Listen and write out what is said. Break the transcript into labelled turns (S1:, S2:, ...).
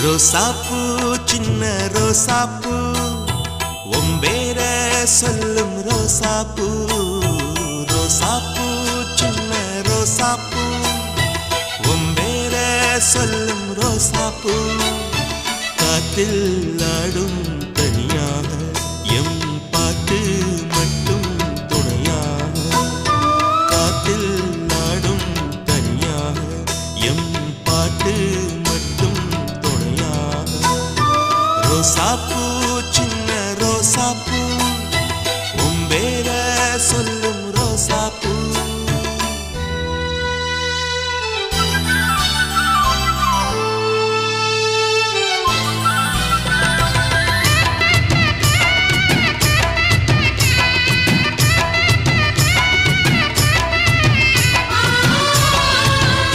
S1: ரோசாப்பூ சின்ன ரோசாப்பூ ஒம்பேர சொல்லும் ரோசாப்பூ ரோசாப்பூ சின்ன ரோசாப்பூ ஒம்பேர சொல்லும் ரோசாப்பூ காத்தில் ஆடும் தனியாக எம் பாட்டு மட்டும் துணையாக காத்தில் ஆடும் தனியாக எம் பாட்டு மட்டும் துணையாக ரோசாப்பூ சின்ன ரோசாப்பூ ஒம்பேர சொல்லும் ரோசாப்பூ